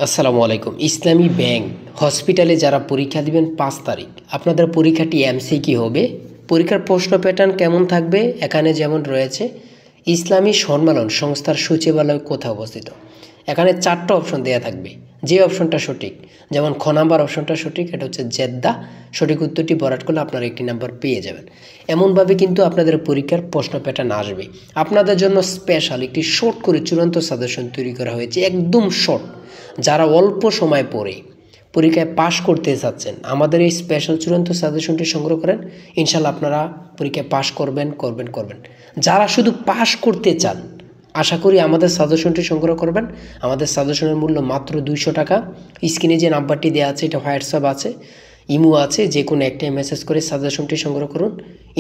আসসালামু আলাইকুম। ইসলামী ব্যাংক হসপিটালে যারা পরীক্ষা দিবেন 5 তারিখ, আপনাদের পরীক্ষাটি এমসিকিউ হবে। পরীক্ষার প্রশ্ন প্যাটার্ন কেমন থাকবে? এখানে যেমন রয়েছে ইসলামী সম্মেলন সংস্থার সচিবালয় কোথায় অবস্থিত। এখানে 4টা অপশন দেওয়া থাকবে, যে অপশনটা সঠিক, যেমন খ নাম্বার অপশনটা সঠিক, এটা হচ্ছে জেদ্দা। সঠিক উত্তরটি ভরাট করলে আপনারা একটি নাম্বার পেয়ে যাবেন। এমনভাবে কিন্তু আপনাদের পরীক্ষার প্রশ্ন প্যাটার্ন আসবে। আপনাদের জন্য স্পেশাল একটি শর্ট করে চূড়ান্ত সাজেশন তৈরি করা হয়েছে, একদম শর্ট। যারা অল্প সময় পড়ে পরীক্ষায় পাশ করতে চাচ্ছেন, আমাদের এই স্পেশাল চূড়ান্ত সাজেশনটি সংগ্রহ করেন, ইনশাল্লাহ আপনারা পরীক্ষায় পাশ করবেন। যারা শুধু পাশ করতে চান, আশা করি আমাদের সাজেশনটি সংগ্রহ করবেন। আমাদের সাজেশনের মূল্য মাত্র 200 টাকা। স্ক্রিনে যে নাম্বারটি দেওয়া আছে, এটা হোয়াটসঅ্যাপ আছে, ইমো আছে, যে কোনো একটাই মেসেজ করে সাজেশনটি সংগ্রহ করুন।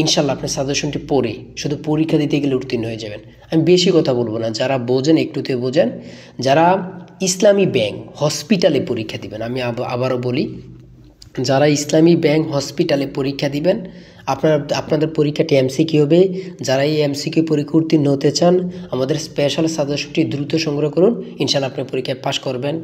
ইনশাল্লাহ আপনি সাজেশনটি পড়ে শুধু পরীক্ষা দিতে গেলে উত্তীর্ণ হয়ে যাবেন। আমি বেশি কথা বলবো না, যারা বোঝেন একটুতে বোঝেন। যারা ইসলামী ব্যাংক হসপিটালে পরীক্ষা দিবেন, আমি আবারও বলি, যারা ইসলামী ব্যাংক হসপিটালে পরীক্ষা দিবেন, আপনাদের পরীক্ষাটি এমসিকিউ হবে। যারা এই এমসিকিউ পরীক্ষা উত্তীর্ণ হতে চান, আমাদের স্পেশাল সাজেশনটি দ্রুত সংগ্রহ করুন। ইনশাল্লাহ আপনি পরীক্ষায় পাশ করবেন।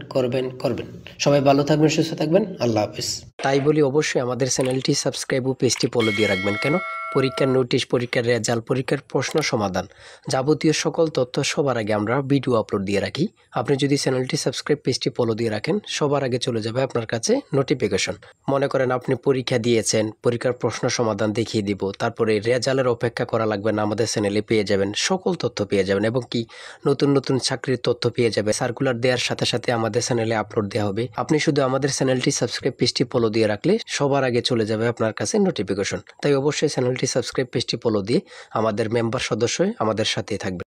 সবাই ভালো থাকবেন, সুস্থ থাকবেন। আল্লাহ হাফিজ। তাই বলি, অবশ্যই আমাদের চ্যানেলটি সাবস্ক্রাইব ও পেজটি ফলো দিয়ে রাখবেন। কেন? পরীক্ষার নোটিশ, পরীক্ষার রেজাল্ট, পরীক্ষার প্রশ্ন সমাধান, যাবতীয় সকল তথ্য সবার আগে আমরা ভিডিও আপলোড দিয়ে রাখি। আপনি যদি চ্যানেলটি সাবস্ক্রাইব, পেজটি ফলো দিয়ে রাখেন, সবার আগে চলে যাবে আপনার কাছে নোটিফিকেশন। মনে করেন আপনি পরীক্ষা দিয়েছেন, পরীক্ষার প্রশ্ন সমাধান দেখিয়ে দিব, তারপরে রেজাল্টের অপেক্ষা করা লাগবে না, আমাদের চ্যানেলে পেয়ে যাবেন, সকল তথ্য পেয়ে যাবেন, এবং কি নতুন নতুন চাকরির তথ্য পেয়ে যাবে। সার্কুলার দেওয়ার সাথে সাথে আমাদের চ্যানেলে আপলোড দেওয়া হবে। আপনি শুধু আমাদের চ্যানেলটি সাবস্ক্রাইব, পেজটি ফলো দিয়ে রাখলে সবার আগে চলে যাবে আপনার কাছে নোটিফিকেশন। তাই অবশ্যই চ্যানেলটি সাবস্ক্রাইব, পেজটি ফলো দিয়ে আমাদের মেম্বার সদস্য হয়ে আমাদের সাথে থাকবে।